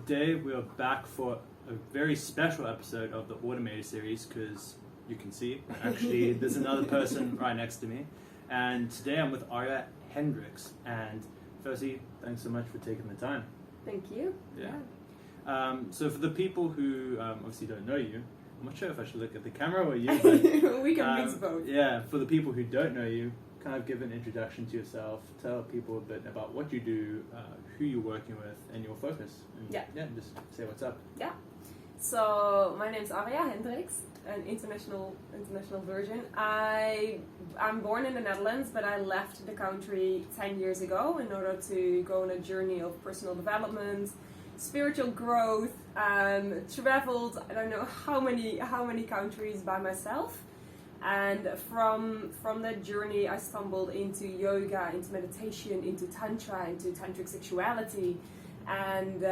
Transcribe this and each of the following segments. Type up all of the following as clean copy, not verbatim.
today we are back for a very special episode of the Automated series because you can see, actually, there's another person right next to me. And today I'm with Arja Hendrikx. And firstly, thanks so much for taking the time. Thank you. Yeah. So for the people who obviously don't know you, I'm not sure if I should look at the camera or you, but we can mix both. Yeah, for the people who don't know you, kind of give an introduction to yourself, tell people a bit about what you do, who you're working with, and your focus. And yeah, just say what's up. Yeah. So my name's Arja Hendrikx, an international version. I'm born in the Netherlands, but I left the country 10 years ago in order to go on a journey of personal development, spiritual growth. Traveled I don't know how many countries by myself. And from that journey, I stumbled into yoga, into meditation, into Tantra, into Tantric sexuality, and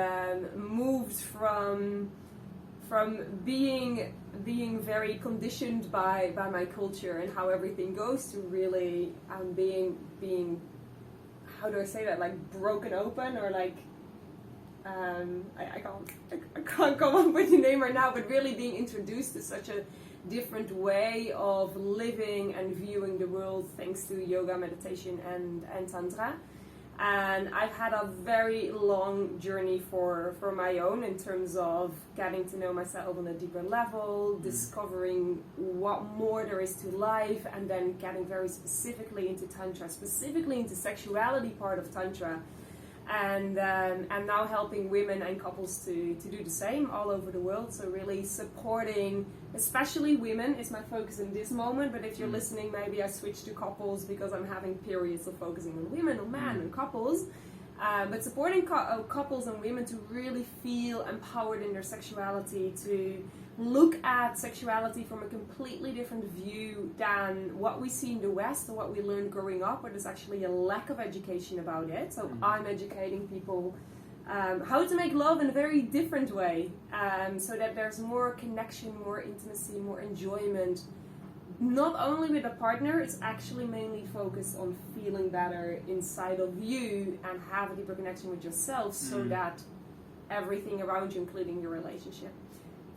moved from being very conditioned by my culture and how everything goes to really being how do I say that, like broken open, or like I can't come up with the name right now, but really being introduced to such a different way of living and viewing the world thanks to yoga, meditation and Tantra. And I've had a very long journey for my own in terms of getting to know myself on a deeper level, discovering what more there is to life, and then getting very specifically into Tantra, specifically into sexuality part of Tantra. And now helping women and couples to do the same all over the world. So really supporting, especially women is my focus in this moment. But if you're listening, maybe I switch to couples because I'm having periods of focusing on women, on men, and couples. But supporting couples and women to really feel empowered in their sexuality, to look at sexuality from a completely different view than what we see in the West or what we learned growing up, where there's actually a lack of education about it. So I'm educating people how to make love in a very different way, so that there's more connection, more intimacy, more enjoyment. Not only with a partner, it's actually mainly focused on feeling better inside of you and have a deeper connection with yourself, so that everything around you, including your relationship,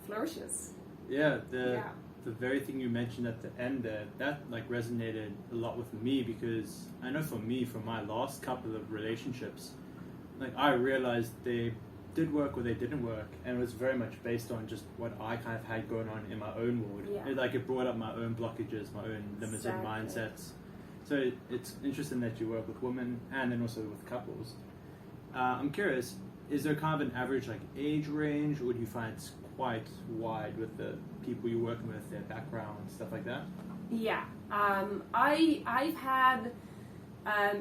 flourishes. Yeah, the very thing you mentioned at the end there, that like resonated a lot with me, because I know for me, from my last couple of relationships, like I realized they did work or they didn't work, and it was very much based on just what I kind of had going on in my own world. It brought up my own blockages, my own limited mindsets. So it's interesting that you work with women and then also with couples. I'm curious, is there kind of an average like age range, or do you find it's quite wide with the people you're working with, their background, stuff like that? Yeah, I've had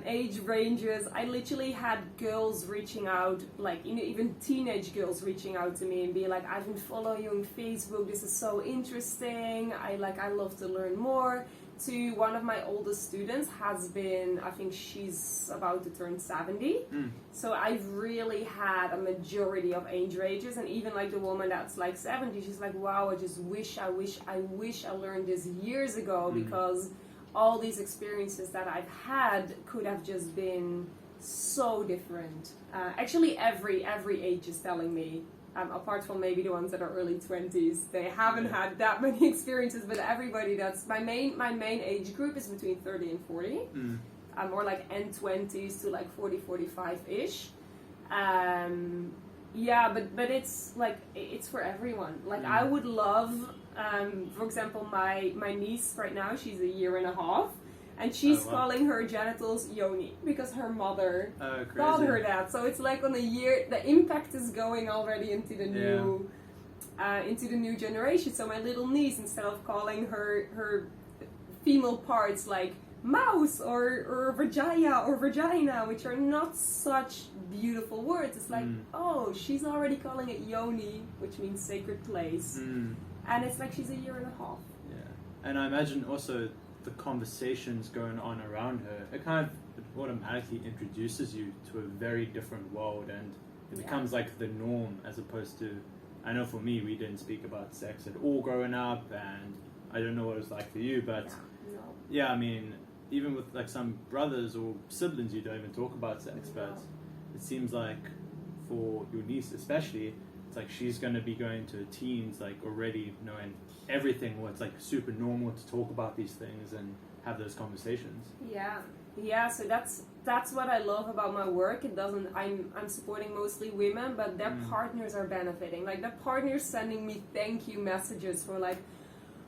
age ranges. I literally had girls reaching out, like even teenage girls reaching out to me and be like, I've been following you on Facebook, this is so interesting, I love to learn more. To one of my oldest students has been, I think she's about to turn 70. So I've really had a majority of age ranges, and even like the woman that's like 70, she's like, wow, I just wish I learned this years ago, because all these experiences that I've had could have just been so different. Actually, every age is telling me, apart from maybe the ones that are early 20s, they haven't had that many experiences. But everybody, that's my main age group is between 30 and 40. More like end 20s to like 40, 45-ish. Yeah, but it's like, it's for everyone. Like I would love, for example, my niece right now, she's 1.5 years, and she's calling her genitals yoni because her mother taught her that. So it's like on a year, the impact is going already into the new generation. So my little niece, instead of calling her female parts like mouse or vagina, which are not such beautiful words, it's like, oh, she's already calling it yoni, which means sacred place. And it's like she's 1.5 years. Yeah, and I imagine also the conversations going on around her, it kind of automatically introduces you to a very different world, and it becomes like the norm, as opposed to, I know for me, we didn't speak about sex at all growing up, and I don't know what it was like for you, but I mean, even with like some brothers or siblings, you don't even talk about sex, but it seems like for your niece especially, it's like she's going to be going to teens like already knowing everything, what's like super normal to talk about these things and have those conversations. Yeah, so that's what I love about my work. It doesn't I'm supporting mostly women, but their partners are benefiting. Like their partners sending me thank you messages for like,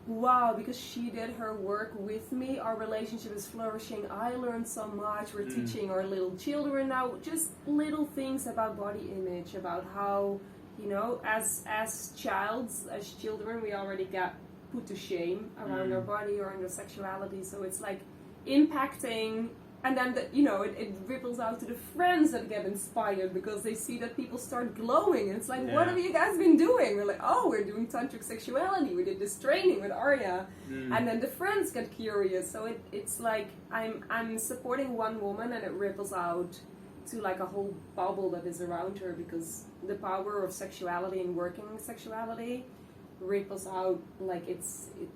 wow, because she did her work with me, our relationship is flourishing, I learned so much, we're teaching our little children now just little things about body image, about how, you know, as children we already got put to shame around our body or in their sexuality, so it's like impacting. And then, it ripples out to the friends that get inspired because they see that people start glowing. And it's like, what have you guys been doing? We're like, oh, we're doing Tantric Sexuality. We did this training with Arja. And then the friends get curious. So it's like I'm supporting one woman and it ripples out to like a whole bubble that is around her, because the power of sexuality and working with sexuality ripples out. Like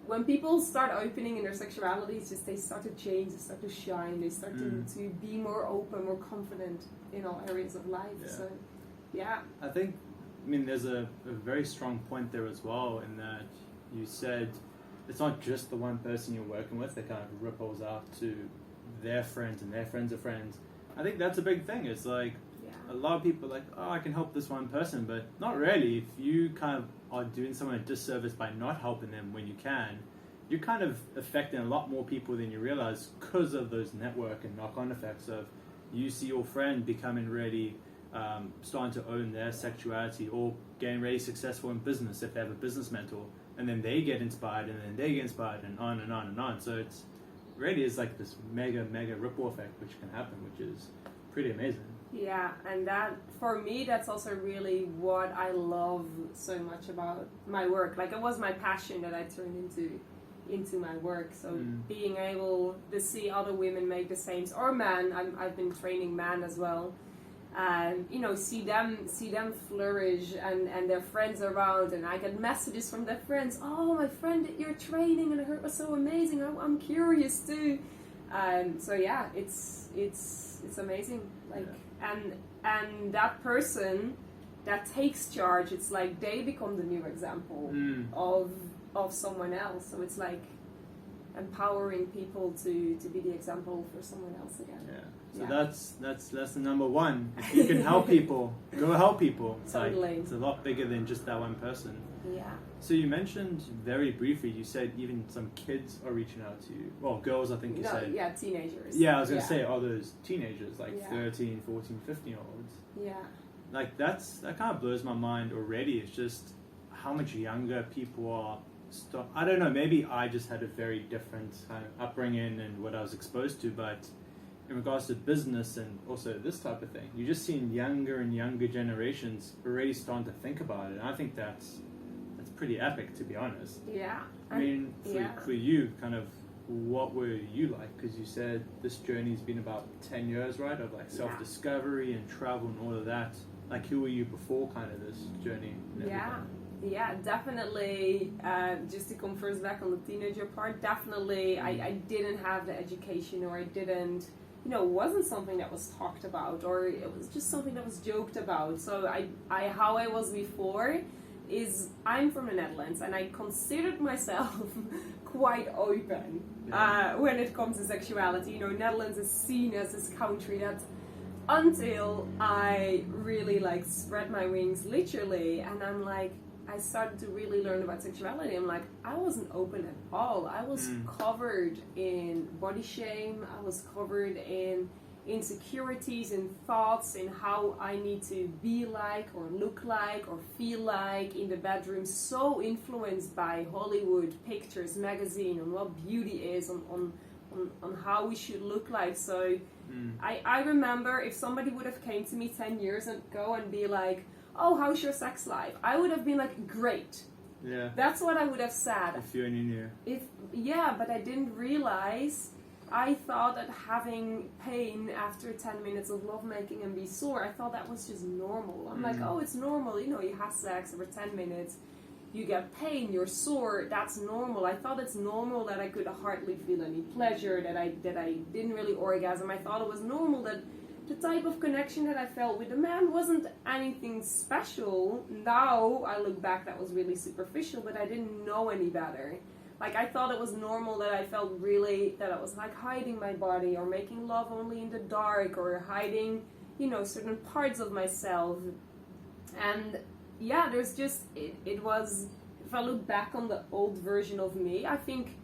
when people start opening in their sexuality, it's just they start to change, they start to shine, they start to be more open, more confident in all areas of life. So I think, there's a very strong point there as well, in that you said it's not just the one person you're working with that kind of ripples out to their friends and their friends of friends. I think that's a big thing. It's like a lot of people are like, oh, I can help this one person, but not really. If you kind of are doing someone a disservice by not helping them when you can, you're kind of affecting a lot more people than you realize, because of those network and knock-on effects of you see your friend becoming really starting to own their sexuality, or getting really successful in business if they have a business mentor, and then they get inspired, and then they get inspired, and on and on and on. So it's really is like this mega ripple effect which can happen, which is pretty amazing. Yeah, and that, for me, that's also really what I love so much about my work. Like, it was my passion that I turned into my work. So being able to see other women make the same, or men, I've been training men as well, and see them flourish, and their friends around, and I get messages from their friends. Oh, my friend did your training and it was so amazing. I'm curious too. So yeah, it's amazing. Like. And that person that takes charge, it's like they become the new example of someone else. So it's like empowering people to be the example for someone else again. So that's lesson number one. If you can help people, go help people. It's totally. Like, it's a lot bigger than just that one person. Yeah. So you mentioned very briefly, you said even some kids are reaching out to you. Well, girls, I think you said. Yeah, teenagers. Yeah, I was going to say, are those teenagers, like 13, 14, 15-year-olds? Yeah. Like, that kind of blows my mind already. It's just how much younger people are. I don't know, maybe I just had a very different kind of upbringing and what I was exposed to, but in regards to business and also this type of thing, you're just seeing younger and younger generations already starting to think about it. And I think that's pretty epic, to be honest. Yeah. I mean, for you, kind of, what were you like? Because you said this journey's been about 10 years, right? Of like self-discovery and travel and all of that. Like, who were you before kind of this journey? Yeah, definitely. Just to come first back on the teenager part, definitely I didn't have the education, or I didn't, it wasn't something that was talked about, or it was just something that was joked about. So how I was before is, I'm from the Netherlands, and I considered myself quite open when it comes to sexuality. Netherlands is seen as this country that, until I really like spread my wings literally, and I'm like, I started to really learn about sexuality. I'm like, I wasn't open at all. I was covered in body shame. I was covered in insecurities and thoughts in how I need to be like, or look like, or feel like in the bedroom. So influenced by Hollywood pictures, magazine, on what beauty is, on how we should look like. So I remember if somebody would have came to me 10 years ago and be like, oh, how's your sex life? I would have been like, great. Yeah. That's what I would have said. If you only knew. But I didn't realize. I thought that having pain after 10 minutes of lovemaking and be sore, I thought that was just normal. I'm like, oh, it's normal. You have sex over 10 minutes. You get pain, you're sore, that's normal. I thought it's normal that I could hardly feel any pleasure, that I didn't really orgasm. I thought it was normal that the type of connection that I felt with the man wasn't anything special. Now I look back, that was really superficial, but I didn't know any better. Like, I thought it was normal that I felt really, that I was like hiding my body or making love only in the dark or hiding, you know, certain parts of myself. And yeah, there's just, it was, if I look back on the old version of me, I think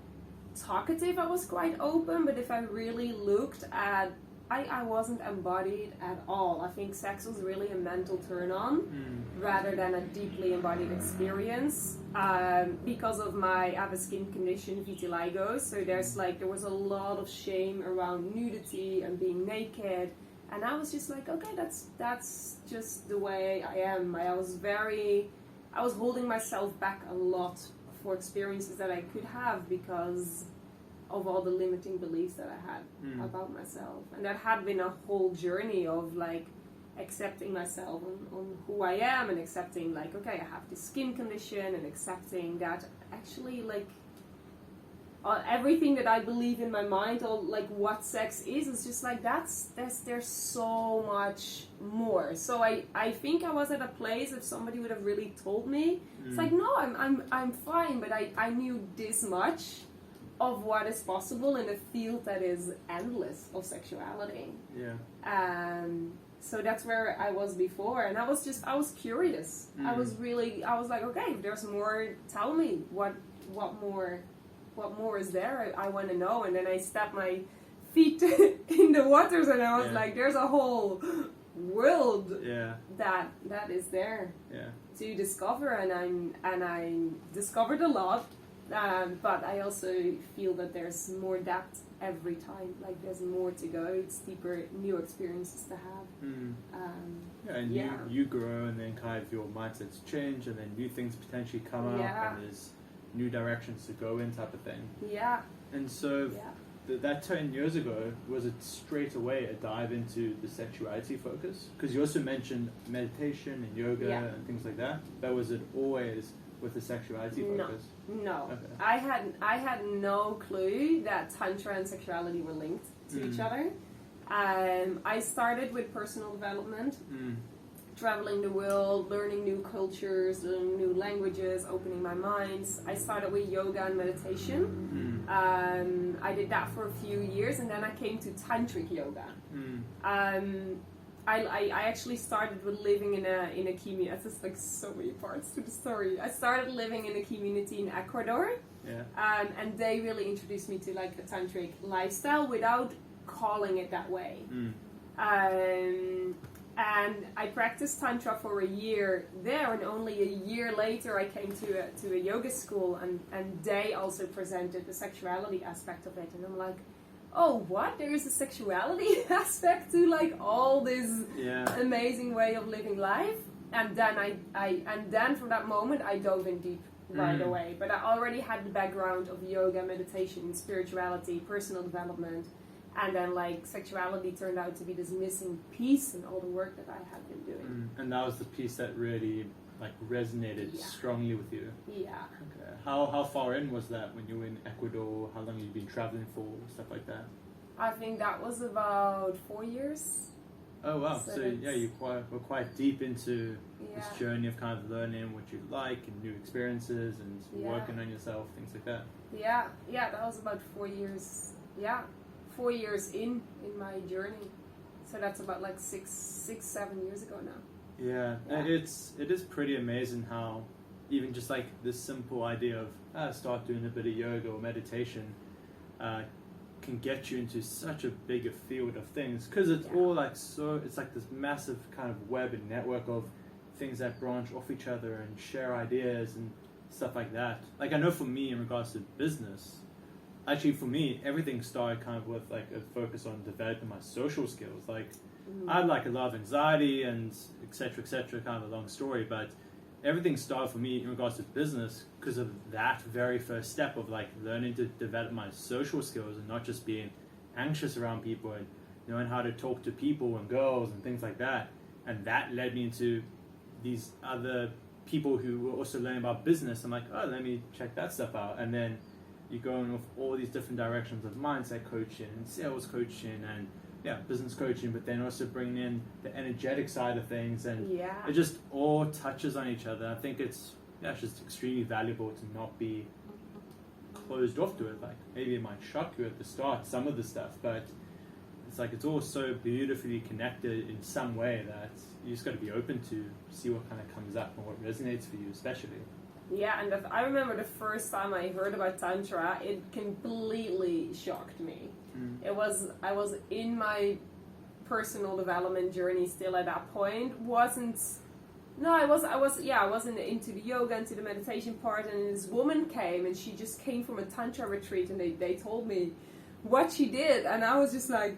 talkative, I was quite open, but if I really looked at, I wasn't embodied at all. I think sex was really a mental turn on rather than a deeply embodied experience. Because of I have a skin condition, vitiligo, so there was a lot of shame around nudity and being naked. And I was just like, okay, that's just the way I am. I was holding myself back a lot for experiences that I could have because of all the limiting beliefs that I had about myself. And that had been a whole journey of like accepting myself on who I am and accepting like, okay, I have this skin condition, and accepting that actually like everything that I believe in my mind, or like what sex is just like there's so much more. So I think I was at a place, if somebody would have really told me, it's like, no, I'm fine, but I knew this much of what is possible in a field that is endless of sexuality. Yeah. So that's where I was before, and I was curious. I was like, okay, if there's more, tell me what more is there? I want to know. And then I stepped my feet in the waters, and I was like, there's a whole world that is there to discover, and I discovered a lot, but I also feel that there's more depth every time. Like, there's more to go. It's deeper, new experiences to have. You grow, and then kind of your mindsets change, and then new things potentially come up, and there's new directions to go in, type of thing. Yeah. And so that 10 years ago, was it straight away a dive into the sexuality focus? Because you also mentioned meditation and yoga and things like that. But was it always with the sexuality focus? No. Okay. I had no clue that Tantra and sexuality were linked to each other. I started with personal development, traveling the world, learning new cultures, learning new languages, opening my mind. I started with yoga and meditation. I did that for a few years, and then I came to tantric yoga. I actually started with living in a community. It's just like so many parts to the story. I started living in a community in Ecuador, and they really introduced me to like a tantric lifestyle without calling it that way. And I practiced Tantra for a year there, and only a year later I came to a yoga school, and they also presented the sexuality aspect of it. And I'm like, oh, what? There is a sexuality aspect to like all this amazing way of living life. And then from that moment I dove in deep right away. But I already had the background of yoga, meditation, spirituality, personal development. And then, like, sexuality turned out to be this missing piece in all the work that I had been doing. And that was the piece that really, like, resonated strongly with you. Yeah. Okay. How far in was that when you were in Ecuador? How long have you been traveling for? Stuff like that? I think that was about 4 years. Oh, wow. So you were quite deep into this journey of kind of learning what you like and new experiences and working on yourself, things like that. Yeah, that was about 4 years. Yeah. 4 years in my journey, so that's about like 7 years ago now. Yeah. It is pretty amazing how even just like this simple idea of start doing a bit of yoga or meditation can get you into such a bigger field of things, because it's all like it's like this massive kind of web and network of things that branch off each other and share ideas and stuff like that. Like, I know for me, in regards to business, actually, for me, everything started kind of with like a focus on developing my social skills. Like, I had like a lot of anxiety and etc., kind of a long story, but everything started for me in regards to business because of that very first step of like learning to develop my social skills and not just being anxious around people, and knowing how to talk to people and girls and things like that. And that led me into these other people who were also learning about business. I'm like, oh, let me check that stuff out. And then you're going with all these different directions of mindset coaching and sales coaching and business coaching, but then also bringing in the energetic side of things, and Yeah. it just all touches on each other. I think it's just extremely valuable to not be closed off to it. Like maybe it might shock you at the start, some of the stuff, but it's like it's all so beautifully connected in some way that you just got to be open to see what kind of comes up and what resonates for you, especially. Yeah, and I remember the first time I heard about Tantra, it completely shocked me. I was in my personal development journey still at that point. I was into the yoga, into the meditation part, and this woman came, and she just came from a Tantra retreat, and they told me what she did, and I was just like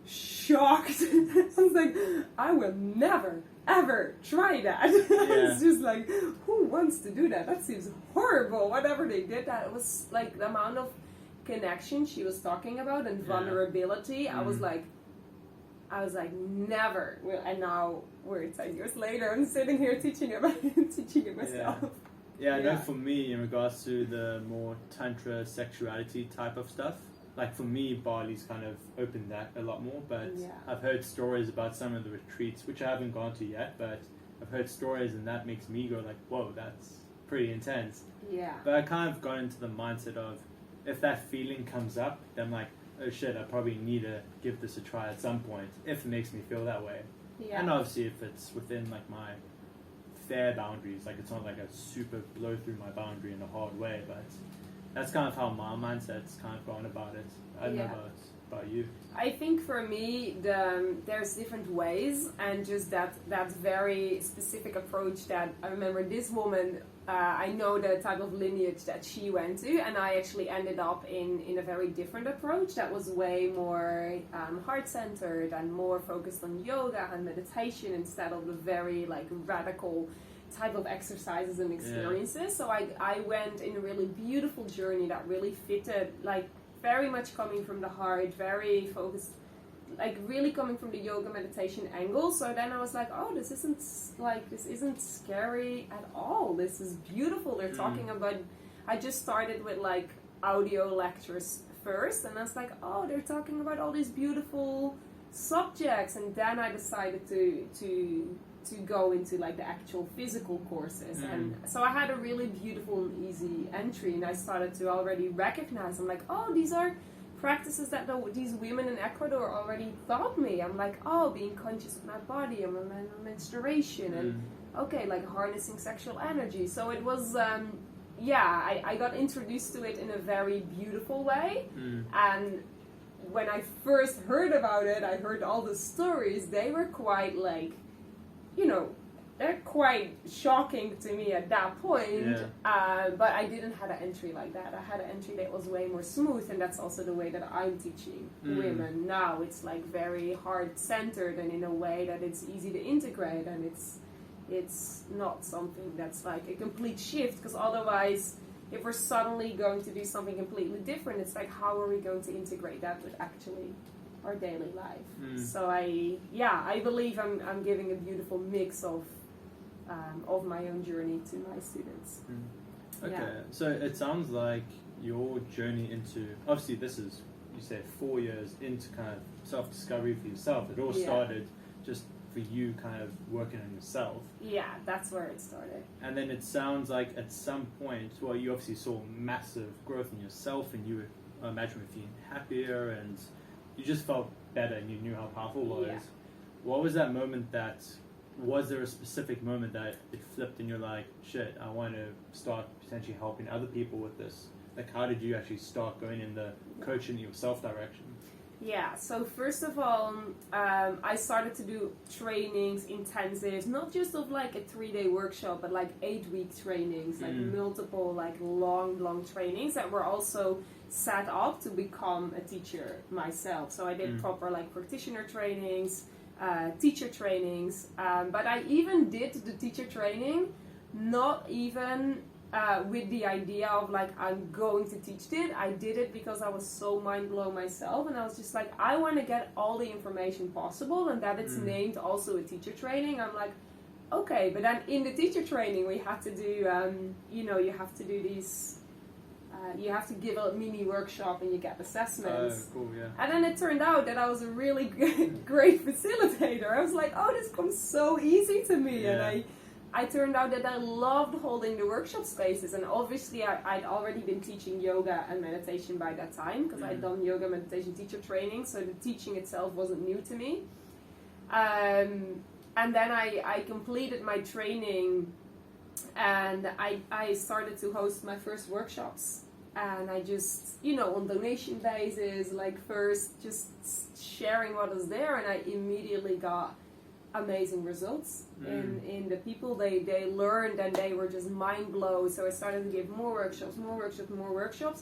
shocked. I was like, I will never ever try that. It's just like, who wants to do that? That seems horrible. Whatever they did, that was like the amount of connection she was talking about and vulnerability. I was like never. And now we're 10 years later. I'm sitting here teaching it myself. I know for me, in regards to the more Tantra sexuality type of stuff, like for me, Bali's kind of opened that a lot more, but I've heard stories about some of the retreats, which I haven't gone to yet, but I've heard stories, and that makes me go like, whoa, that's pretty intense. Yeah. But I kind of got into the mindset of, if that feeling comes up, then I'm like, oh shit, I probably need to give this a try at some point, if it makes me feel that way. Yeah. And obviously if it's within like my fair boundaries, like it's not like a super blow through my boundary in a hard way, but that's kind of how my mindset's kind of gone about it. I don't know about you. I think for me, there's different ways, and just that very specific approach that I remember this woman, I know the type of lineage that she went to, and I actually ended up in a very different approach that was way more heart-centered and more focused on yoga and meditation instead of the very like radical type of exercises and experiences. So I went in a really beautiful journey that really fitted, like very much coming from the heart, very focused, like really coming from the yoga meditation angle. So then I was like, oh, this isn't scary at all. This is beautiful. They're talking about, I just started with like audio lectures first, and I was like, oh, they're talking about all these beautiful subjects, and then I decided to go into like the actual physical courses. And so I had a really beautiful and easy entry, and I started to already recognize, I'm like, oh, these are practices that these women in Ecuador already taught me. I'm like, oh, being conscious of my body and my menstruation, and okay, like harnessing sexual energy. So it was I got introduced to it in a very beautiful way. And when I first heard about it, I heard all the stories. They were quite like, they're quite shocking to me at that point. But I didn't have an entry like that. I had an entry that was way more smooth, and that's also the way that I'm teaching women now. It's like very heart-centered, and in a way that it's easy to integrate, and it's not something that's like a complete shift, because otherwise, if we're suddenly going to do something completely different, it's like, how are we going to integrate that with actually our daily life? So I believe I'm giving a beautiful mix of my own journey to my students. So it sounds like your journey into, obviously this is, you said 4 years into kind of self-discovery for yourself. It all started just for you kind of working on yourself. Yeah, that's where it started. And then it sounds like at some point, well, you obviously saw massive growth in yourself, and you were, I imagine, were feeling happier, and you just felt better, and you knew how powerful it was. What was that moment was there a specific moment that it flipped and you're like, shit, I want to start potentially helping other people with this? Like, how did you actually start going in the coaching yourself direction? Yeah, so first of all, I started to do trainings, intensives, not just of like a 3-day workshop, but like 8-week trainings, like multiple, like long trainings that were also set up to become a teacher myself. So I did proper like practitioner trainings, teacher trainings, but I even did the teacher training not even with the idea of like, I'm going to teach it. I did it because I was so mind blown myself, and I was just like, I want to get all the information possible, and that it's named also a teacher training. I'm like, okay, but then in the teacher training we have to do you have to do these you have to give a mini workshop and you get assessments. Cool, yeah. And then it turned out that I was a really great facilitator. I was like, oh, this comes so easy to me. Yeah. And I turned out that I loved holding the workshop spaces. And obviously I'd already been teaching yoga and meditation by that time, because I'd done yoga meditation teacher training. So the teaching itself wasn't new to me. And then I completed my training, and I started to host my first workshops. And I just, on donation basis, like first just sharing what was there, and I immediately got amazing results in the people. They learned, and they were just mind blown. So I started to give more workshops,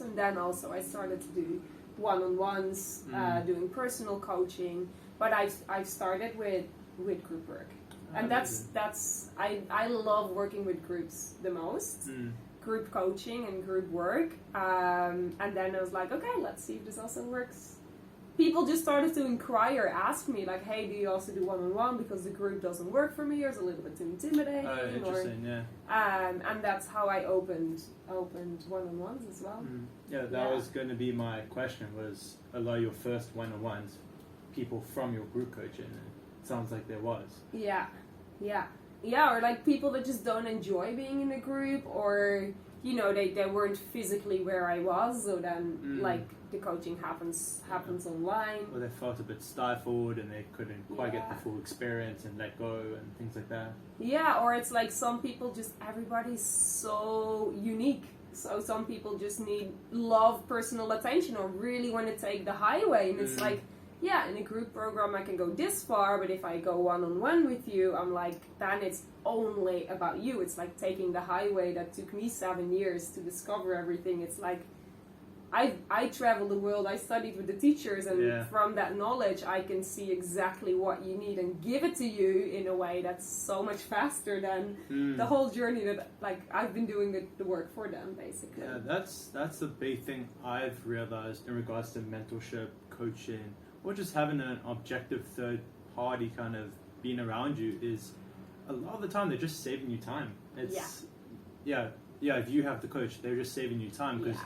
and then also I started to do one-on-ones, doing personal coaching. But I've started with group work, and that's I love working with groups the most. Group coaching and group work, and then I was like, okay, let's see if this also works. People just started to inquire, ask me like, hey, do you also do one-on-one, because the group doesn't work for me, or it's a little bit too intimidating. Interesting, yeah. And that's how I opened one-on-ones as well. Yeah, that was going to be my question, was a lot of your first one-on-ones people from your group coaching? It sounds like there was. Yeah, or like people that just don't enjoy being in a group, or they weren't physically where I was, so then like the coaching happens online. Or they felt a bit stifled and they couldn't quite get the full experience and let go and things like that. Yeah, or it's like some people everybody's so unique. So some people just love personal attention, or really want to take the highway, and it's like, yeah, in a group program I can go this far, but if I go one-on-one with you, I'm like, then it's only about you. It's like taking the highway that took me 7 years to discover everything. It's like, I traveled the world, I studied with the teachers, and from that knowledge I can see exactly what you need and give it to you in a way that's so much faster than the whole journey that like I've been doing the work for them, basically. Yeah, that's the big thing I've realized in regards to mentorship, coaching, or just having an objective third party kind of being around you, is a lot of the time they're just saving you time. It's if you have the coach, they're just saving you time, because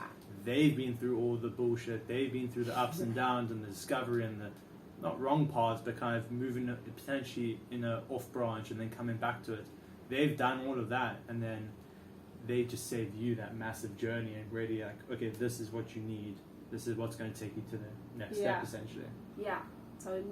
they've been through all the bullshit, they've been through the ups and downs and the discovery and the not wrong paths, but kind of moving potentially in a off branch and then coming back to it. They've done all of that, and then they just save you that massive journey and really like, okay, this is what you need. This is what's going to take you to the next step, essentially. Yeah, totally.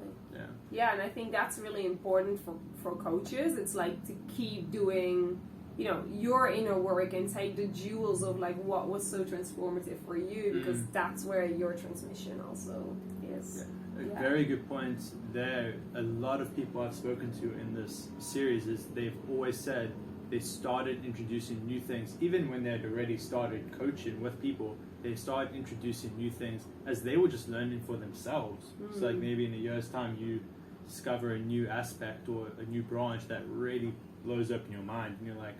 Yeah, and I think that's really important for coaches. It's like to keep doing, your inner work and take the jewels of like what was so transformative for you, because that's where your transmission also is. Yeah. Very good point there. A lot of people I've spoken to in this series is they've always said they started introducing new things, even when they had already started coaching with people. They started introducing new things as they were just learning for themselves. So like maybe in a year's time you discover a new aspect or a new branch that really blows up in your mind, and you're like,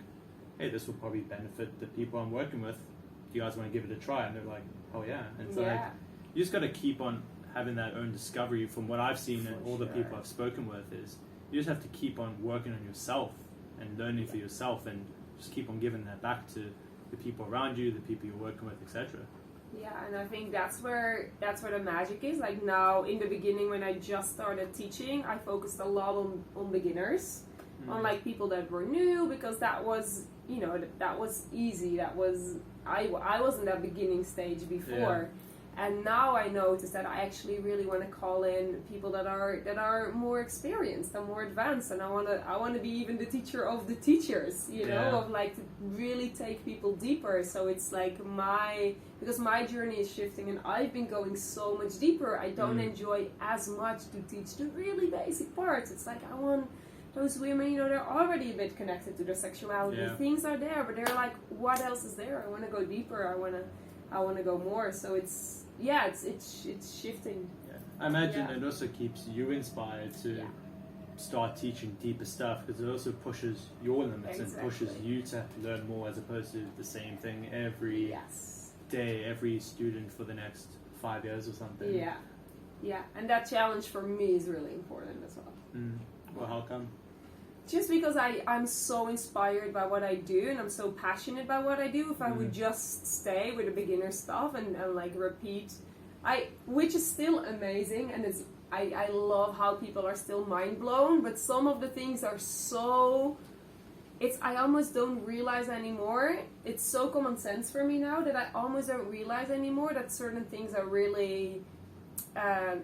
hey, this will probably benefit the people I'm working with. Do you guys want to give it a try? And they're like, oh yeah. And so like, you just got to keep on having that own discovery. From what I've seen and all the people I've spoken with, is you just have to keep on working on yourself and learning for yourself, and just keep on giving that back to the people around you, the people you're working with, etc. Yeah, and I think that's where the magic is. Like now, in the beginning, when I just started teaching, I focused a lot on beginners, on like people that were new, because that was, that was easy. That was I was in that beginning stage before. And now I notice that I actually really want to call in people that are more experienced and more advanced, and I want to be even the teacher of the teachers, of like to really take people deeper. So it's like because my journey is shifting, and I've been going so much deeper. I don't enjoy as much to teach the really basic parts. It's like I want those women, they're already a bit connected to their sexuality. Things are there, but they're like, what else is there? I want to go deeper. I want to go more. So it's shifting. Yeah. I imagine it also keeps you inspired to start teaching deeper stuff, because it also pushes your limits and pushes you to learn more, as opposed to the same thing every day, every student for the next 5 years or something. Yeah, and that challenge for me is really important as well. Well, how come? just because I'm so inspired by what I do and I'm so passionate by what I do, if I would just stay with the beginner stuff and like repeat, which is still amazing, and I love how people are still mind blown, but some of the things are so, I almost don't realize anymore. It's so common sense for me now that I almost don't realize anymore that certain things are really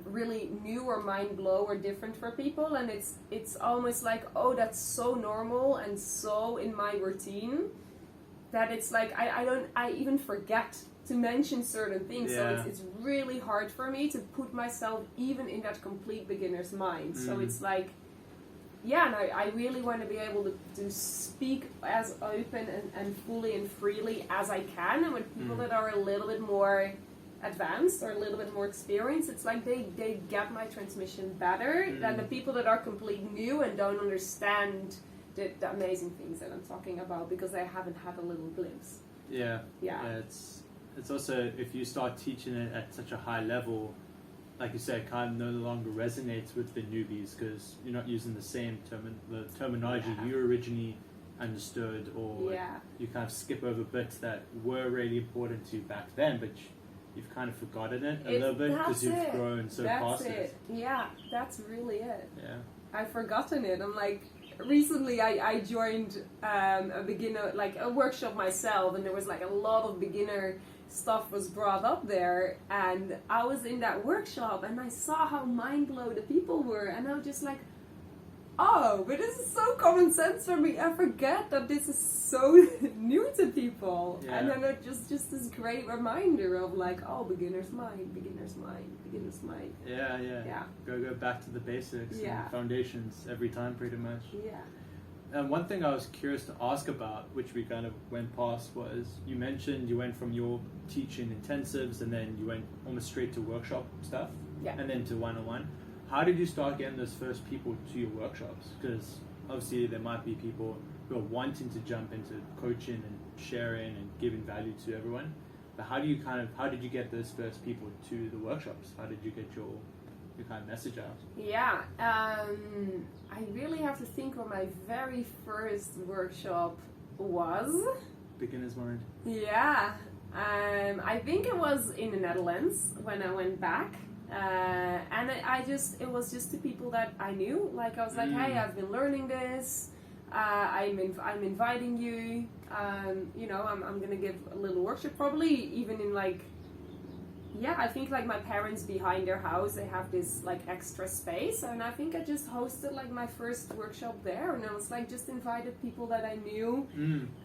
really new or mind blow or different for people, and it's almost like, oh, that's so normal and so in my routine that it's like I even forget to mention certain things. So it's really hard for me to put myself even in that complete beginner's mind. So it's like, and I really want to be able to speak as open and fully and freely as I can, and with people that are a little bit more advanced or a little bit more experienced, it's like they get my transmission better than the people that are completely new and don't understand the amazing things that I'm talking about because they haven't had a little glimpse. Yeah. It's also, if you start teaching it at such a high level, like you said, it kind of no longer resonates with the newbies because you're not using the same terminology you originally understood, or you kind of skip over bits that were really important to you back then, but you've kind of forgotten it a little bit because you've grown so past it. Yeah, that's really it. Yeah. I've forgotten it. I'm like, recently I joined a beginner, like a workshop myself, and there was like a lot of beginner stuff was brought up there, and I was in that workshop and I saw how mind blown the people were, and I was just like, oh, but this is so common sense for me. I forget that this is so new to people. And then it's just this great reminder of like, oh, beginner's mind, beginner's mind, beginner's mind. Yeah. Go back to the basics and foundations every time, pretty much. Yeah. And one thing I was curious to ask about, which we kind of went past, was you mentioned you went from your teaching intensives and then you went almost straight to workshop stuff, and then to one-on-one. How did you start getting those first people to your workshops? Because obviously there might be people who are wanting to jump into coaching and sharing and giving value to everyone. But how did you get those first people to the workshops? How did you get your kind of message out? Yeah, I really have to think what my very first workshop was. Beginner's mind. Yeah, I think it was in the Netherlands when I went back. And it was just to people that I knew. Like I was like, hey, I've been learning this. I'm inviting you. I'm gonna give a little workshop, probably even in like, I think like my parents behind their house, they have this like extra space, and I think I just hosted like my first workshop there, and I was like just invited people that I knew,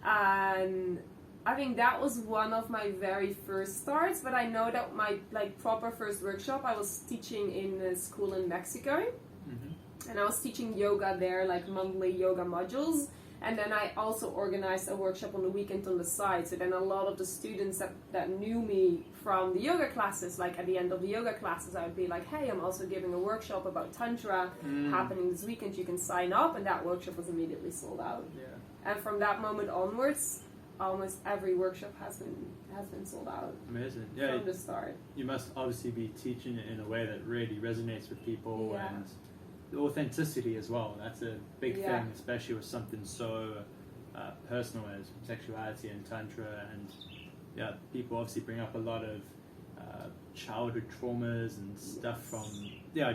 and I think that was one of my very first starts. But I know that my like proper first workshop, I was teaching in a school in Mexico, and I was teaching yoga there, like monthly yoga modules. And then I also organized a workshop on the weekend on the side. So then a lot of the students that knew me from the yoga classes, like at the end of the yoga classes, I would be like, hey, I'm also giving a workshop about Tantra happening this weekend. You can sign up. And that workshop was immediately sold out. Yeah. And from that moment onwards, almost every workshop has been sold out. Amazing. From the start. You must obviously be teaching it in a way that really resonates with people, and the authenticity as well. That's a big thing, especially with something so personal as sexuality and Tantra. And people obviously bring up a lot of childhood traumas and stuff from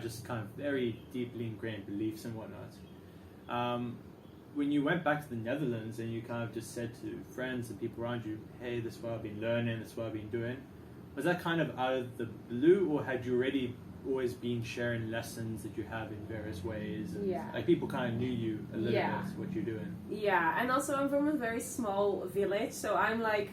just kind of very deeply ingrained beliefs and whatnot. When you went back to the Netherlands and you kind of just said to friends and people around you, hey, this is what I've been learning, this is what I've been doing, was that kind of out of the blue, or had you already always been sharing lessons that you have in various ways, and like people kind of knew you a little bit, what you're doing? And also I'm from a very small village, so I'm like,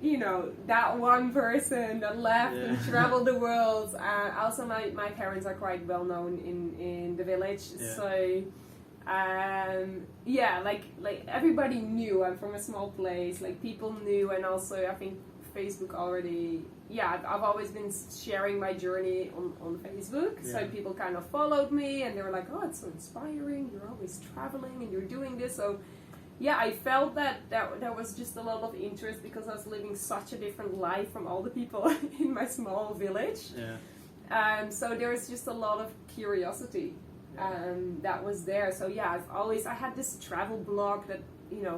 that one person that left and traveled the world. Also my parents are quite well known in the village, so like everybody knew I'm from a small place, like people knew. And also I think Facebook already, I've always been sharing my journey on Facebook, so people kind of followed me and they were like, oh, it's so inspiring, you're always traveling and you're doing this. So I felt that there was just a lot of interest because I was living such a different life from all the people in my small village. So there was just a lot of curiosity. that was there. So yeah, I had this travel blog that,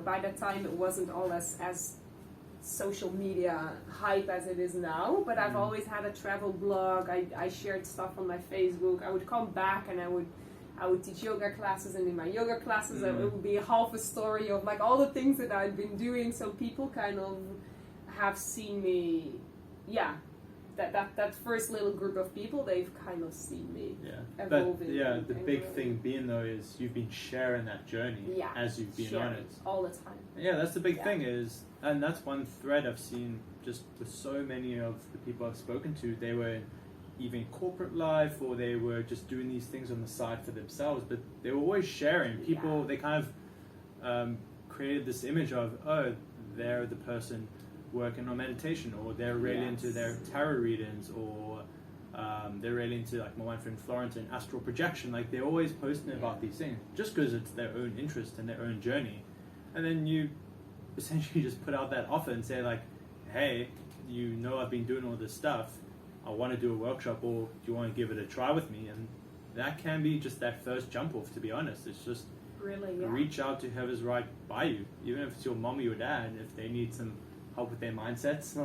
by that time it wasn't all as social media hype as it is now, but I've always had a travel blog. I shared stuff on my Facebook. I would come back and I would teach yoga classes, and in my yoga classes it would be half a story of like all the things that I'd been doing, so people kind of have seen me, that first little group of people, they've kind of seen me evolving. But the big thing being though is you've been sharing that journey as you've been on it. All the time. Yeah, that's the big thing is, and that's one thread I've seen just with so many of the people I've spoken to. They were even in corporate life, or they were just doing these things on the side for themselves, but they were always sharing. People, they kind of created this image of, they're the person working on meditation, or they're really into their tarot readings, or they're really into, like my one friend Florence, and astral projection. Like they're always posting about these things just because it's their own interest and their own journey. And then you essentially just put out that offer and say like, hey, I've been doing all this stuff, I want to do a workshop, or do you want to give it a try with me? And that can be just that first jump off, to be honest. It's just really reach out to whoever's right by you, even if it's your mom or your dad. If they need some help with their mindsets,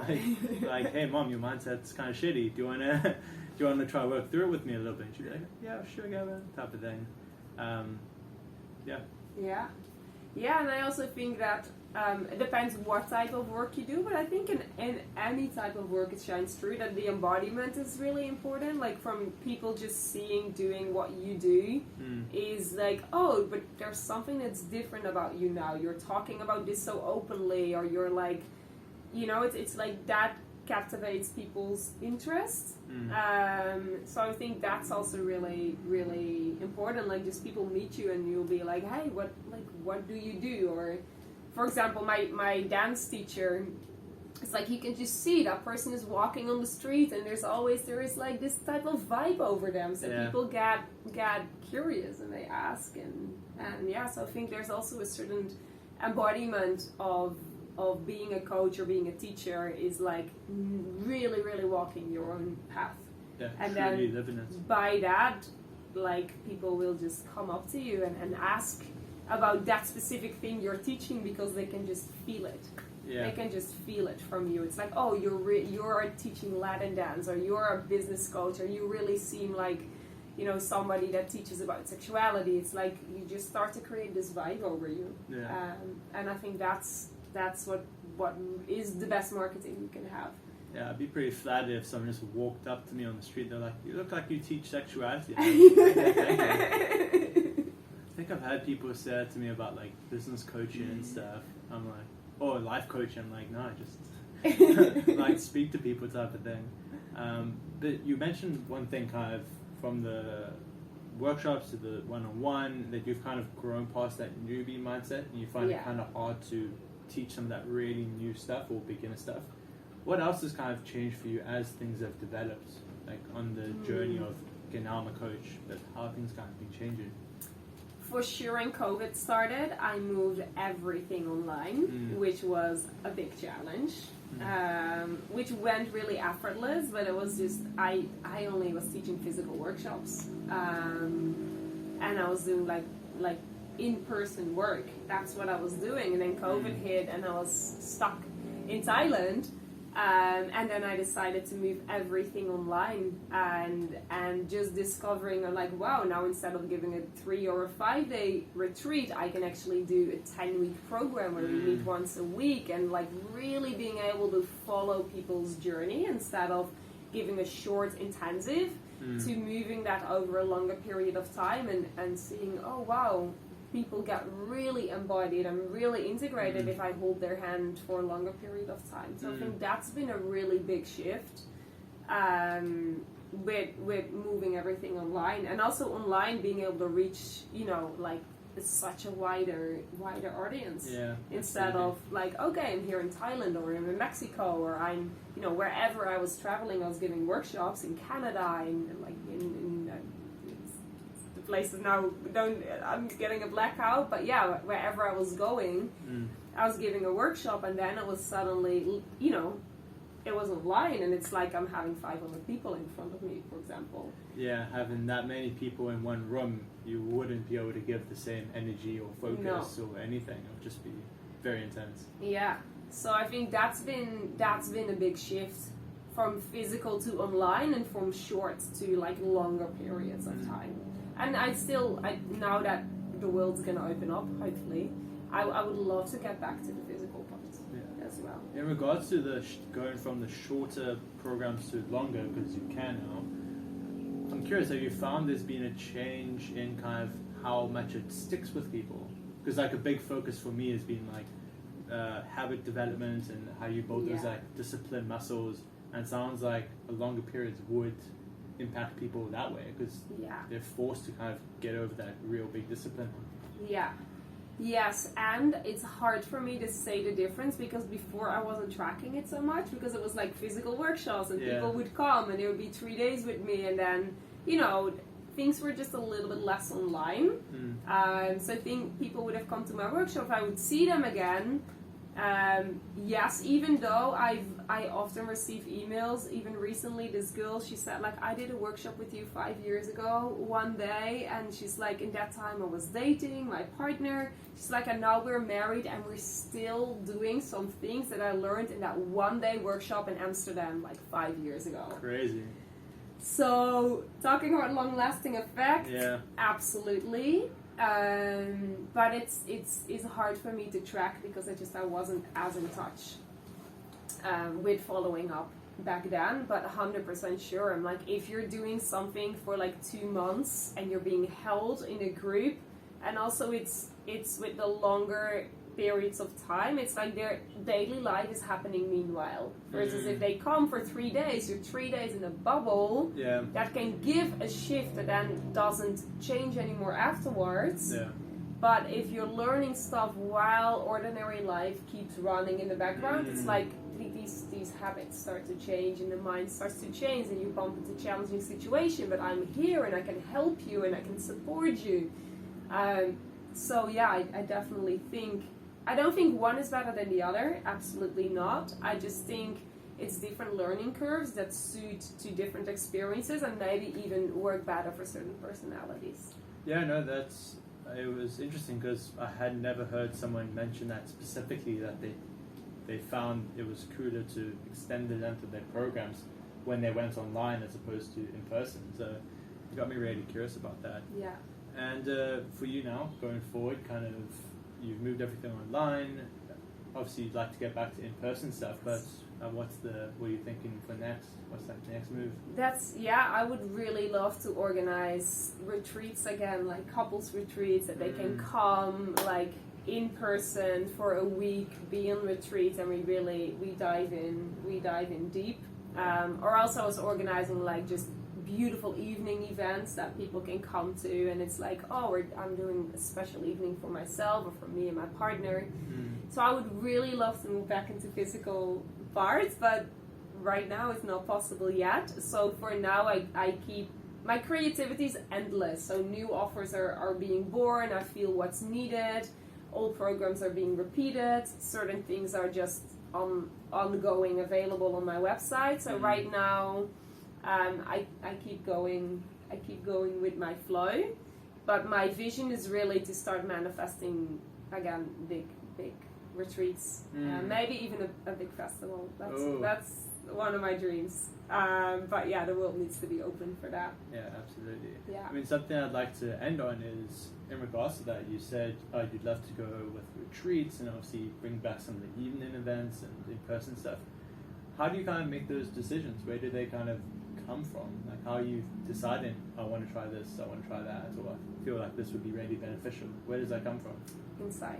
like hey mom, your mindset's kind of shitty, do you want to try work through it with me a little bit? And she'd be like, yeah, sure, Gavin, type of thing. And I also think that it depends what type of work you do, but I think in any type of work it shines through that the embodiment is really important. Like from people just doing what you do is like, oh, but there's something that's different about you now. You're talking about this so openly, or you're like, it's like that captivates people's interest. So I think that's also really, really important. Like just people meet you and you'll be like, hey, what do you do? Or for example, my dance teacher, it's like you can just see that person is walking on the street, and there is like this type of vibe over them. So people get curious and they ask, and so I think there's also a certain embodiment of being a coach or being a teacher is like really, really walking your own path. And then by that, like people will just come up to you and ask about that specific thing you're teaching, because they can just feel it. They can just feel it from you. It's like, oh, you're teaching Latin dance, or you're a business coach, or you really seem like, somebody that teaches about sexuality. It's like you just start to create this vibe over you. And I think that's what is the best marketing you can have. Yeah, I'd be pretty flattered if someone just walked up to me on the street. They're like, "You look like you teach sexuality." I think I've had people say that to me about like business coaching and stuff. I'm like, or life coaching. I'm like, no, just like speak to people type of thing. But you mentioned one thing kind of from the workshops to the one-on-one, that you've kind of grown past that newbie mindset, and you find it kind of hard to teach some of that really new stuff or beginner stuff. What else has kind of changed for you as things have developed, like on the journey of, okay, now I'm a coach, but how have things kind of been changing? For sure, when COVID started, I moved everything online, which was a big challenge, which went really effortless, but it was just, I only was teaching physical workshops, and I was doing like in-person work. That's what I was doing, and then COVID hit and I was stuck in Thailand, and then I decided to move everything online, and just discovering like, wow, now instead of giving a 3 or a 5 day retreat, I can actually do a 10-week program where we meet once a week, and like really being able to follow people's journey instead of giving a short intensive, to moving that over a longer period of time, and seeing, oh wow, people get really embodied and really integrated if I hold their hand for a longer period of time. So I think that's been a really big shift, with moving everything online, and also online being able to reach, like such a wider audience, instead of like, okay, I'm here in Thailand, or I'm in Mexico, or I'm, wherever I was traveling, I was giving workshops in Canada, in places now I'm getting a blackout, but yeah, wherever I was going, I was giving a workshop, and then it was suddenly, it was online, and it's like I'm having 500 people in front of me, for example. Yeah, having that many people in one room, you wouldn't be able to give the same energy or focus or anything. It would just be very intense. Yeah. So I think that's been a big shift from physical to online, and from short to like longer periods of time. And I now that the world's gonna open up, hopefully, I would love to get back to the physical part as well. In regards to the going from the shorter programs to longer, because you can now, I'm curious, have you found there's been a change in kind of how much it sticks with people? Because like a big focus for me has been like habit development and how you build those like discipline muscles, and it sounds like a longer periods would impact people that way, because they're forced to kind of get over that real big discipline. Yeah. Yes, and it's hard for me to say the difference, because before I wasn't tracking it so much, because it was like physical workshops and people would come and it would be 3 days with me, and then, things were just a little bit less online. So I think people would have come to my workshop, I would see them again. Yes, even though I often receive emails, even recently this girl, she said like, I did a workshop with you 5 years ago one day, and she's like, in that time I was dating my partner, she's like, and now we're married and we're still doing some things that I learned in that one day workshop in Amsterdam like 5 years ago. Crazy. So talking about long lasting effect, absolutely. But it's hard for me to track, because I wasn't as in touch with following up back then. But 100% sure, I'm like, if you're doing something for like 2 months and you're being held in a group, and also it's with the longer periods of time, it's like their daily life is happening meanwhile. Versus if they come for 3 days, you're 3 days in a bubble, that can give a shift that then doesn't change anymore afterwards. But if you're learning stuff while ordinary life keeps running in the background, it's like these habits start to change and the mind starts to change, and you bump into a challenging situation, but I'm here and I can help you and I can support you. So yeah, I definitely think, I don't think one is better than the other, absolutely not. I just think it's different learning curves that suit to different experiences and maybe even work better for certain personalities. Yeah, no, it was interesting, because I had never heard someone mention that specifically, that they found it was cooler to extend the length of their programs when they went online as opposed to in person. So it got me really curious about that. Yeah. And for you now, going forward, kind of, you've moved everything online. Obviously, you'd like to get back to in-person stuff, but what are you thinking for next? What's that next move? I would really love to organize retreats again, like couples retreats, that they can come like in person for a week, be on retreat, and we dive in deep. Or also I was organizing like just beautiful evening events that people can come to, and it's like, I'm doing a special evening for myself or for me and my partner. So I would really love to move back into physical parts, but right now it's not possible yet. So for now I keep, my creativity is endless, so new offers are being born, I feel what's needed, old programs are being repeated, certain things are just ongoing, available on my website. So right now I keep going with my flow, but my vision is really to start manifesting again big retreats, maybe even a big festival. That's one of my dreams. But yeah, the world needs to be open for that. Yeah, absolutely. Yeah. I mean, something I'd like to end on is, in regards to that, you said you'd love to go with retreats and obviously bring back some of the evening events and in-person stuff. How do you kind of make those decisions? Where do they kind of come from? Like, how are you deciding, I want to try this, I want to try that, or I feel like this would be really beneficial? Where does that come from? Inside.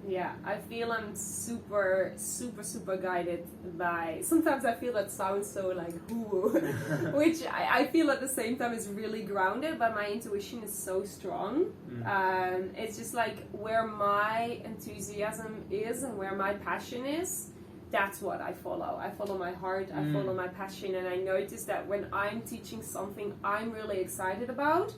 Yeah, I feel I'm super guided by, sometimes I feel that sounds so like woo, which I feel at the same time is really grounded, but my intuition is so strong. It's just like where my enthusiasm is and where my passion is, that's what I follow. I follow my heart, I follow my passion, and I notice that when I'm teaching something I'm really excited about,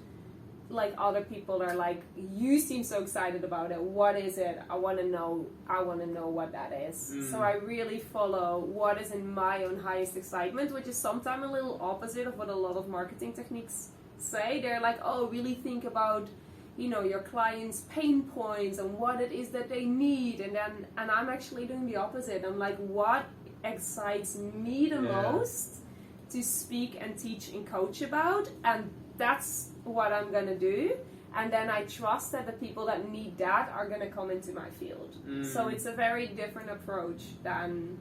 like other people are like, you seem so excited about it. What is it? I want to know what that is. So I really follow what is in my own highest excitement, which is sometimes a little opposite of what a lot of marketing techniques say. They're like, oh, really think about, you know, your clients' pain points and what it is that they need, and I'm actually doing the opposite. I'm like, what excites me the most to speak and teach and coach about, and that's what I'm gonna do. And then I trust that the people that need that are gonna come into my field. So it's a very different approach than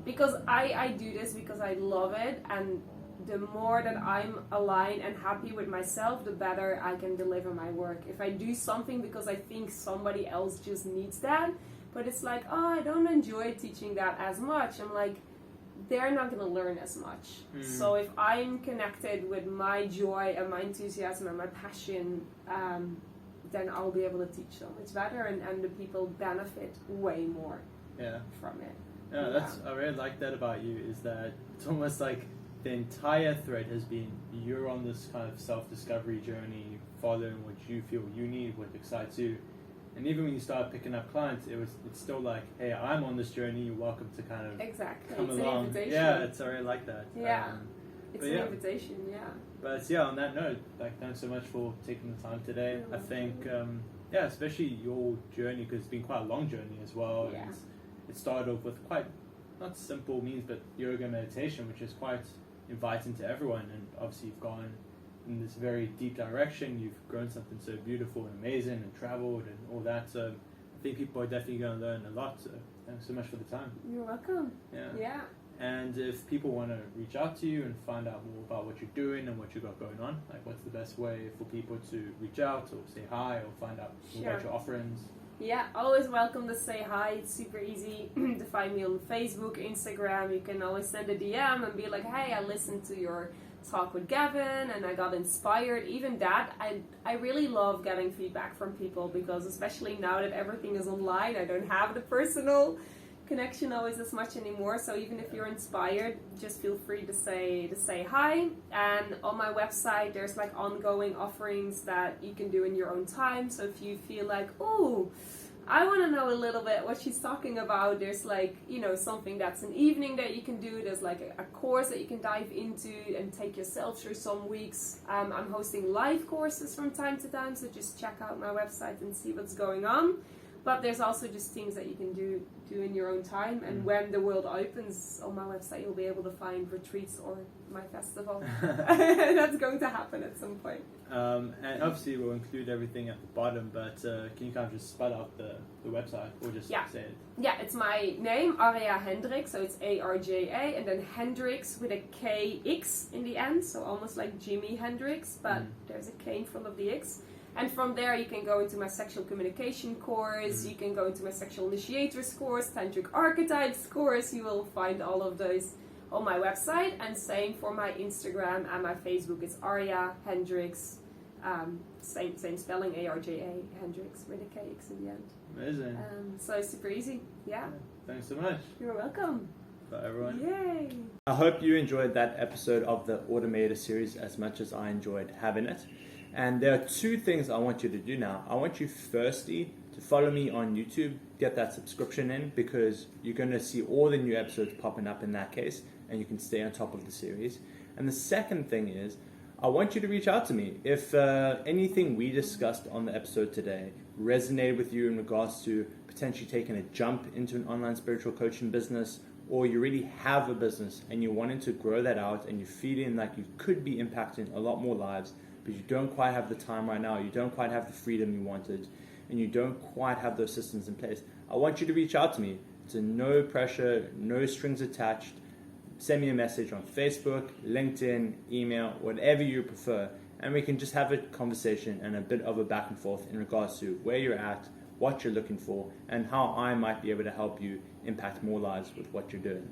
because I do this because I love it, and the more that I'm aligned and happy with myself, the better I can deliver my work. If I do something because I think somebody else just needs that, but it's like, oh, I don't enjoy teaching that as much, I'm like, they're not going to learn as much. So if I'm connected with my joy and my enthusiasm and my passion, then I'll be able to teach so much better, and the people benefit way more from it. Yeah, I really like that about you, is that it's almost like the entire thread has been you're on this kind of self-discovery journey, following what you feel you need, what excites you. And even when you start picking up clients, it's still like, hey, I'm on this journey, you're welcome to kind of come it's along. An invitation. Yeah, it's already like that. It's an invitation, But on that note, like, thanks so much for taking the time today. I think, especially your journey, because it's been quite a long journey as well. Yeah. And it started off with quite, not simple means, but yoga meditation, which is quite inviting to everyone. And obviously you've gone in this very deep direction. You've grown something so beautiful and amazing and traveled and all that. So I think people are definitely going to learn a lot. So thanks so much for the time. You're welcome. Yeah. And if people want to reach out to you and find out more about what you're doing and what you've got going on, like, what's the best way for people to reach out or say hi or find out more about your offerings? Yeah, always welcome to say hi. It's super easy to find me on Facebook, Instagram. You can always send a DM and be like, hey, I listened to your talk with Gavin and I got inspired. Even that, I really love getting feedback from people, because especially now that everything is online, I don't have the personal connection always as much anymore. So even if you're inspired, just feel free to say hi. And on my website, there's like ongoing offerings that you can do in your own time. So if you feel like, oh, I want to know a little bit what she's talking about, there's like, you know, something that's an evening that you can do. There's like a course that you can dive into and take yourself through some weeks. I'm hosting live courses from time to time, so just check out my website and see what's going on. But there's also just things that you can do in your own time. And when the world opens, on my website, you'll be able to find retreats or my festival. That's going to happen at some point. And obviously we'll include everything at the bottom, but can you kind of just spell out the website or just say it? Yeah, it's my name, Arja Hendrikx, so it's Arja, and then Hendrikx with a KX in the end, so almost like Jimi Hendrix, but there's a K in front of the X. And from there you can go into my sexual communication course, you can go into my sexual initiators course, tantric archetypes course. You will find all of those on my website. And same for my Instagram and my Facebook. It's Arja Hendrikx, same spelling, Arja Hendrikx with a KX in the end. Amazing. So it's super easy. Yeah. Thanks so much. You're welcome. Bye everyone. Yay. I hope you enjoyed that episode of the Automator series as much as I enjoyed having it. And there are two things I want you to do now. I want you firstly to follow me on YouTube, get that subscription in, because you're going to see all the new episodes popping up in that case, and you can stay on top of the series. And the second thing is, I want you to reach out to me. If anything we discussed on the episode today resonated with you in regards to potentially taking a jump into an online spiritual coaching business, or you really have a business and you're wanting to grow that out and you're feeling like you could be impacting a lot more lives, but you don't quite have the time right now, you don't quite have the freedom you wanted, and you don't quite have those systems in place, I want you to reach out to me. It's a no pressure, no strings attached. Send me a message on Facebook, LinkedIn, email, whatever you prefer, and we can just have a conversation and a bit of a back and forth in regards to where you're at, what you're looking for, and how I might be able to help you impact more lives with what you're doing.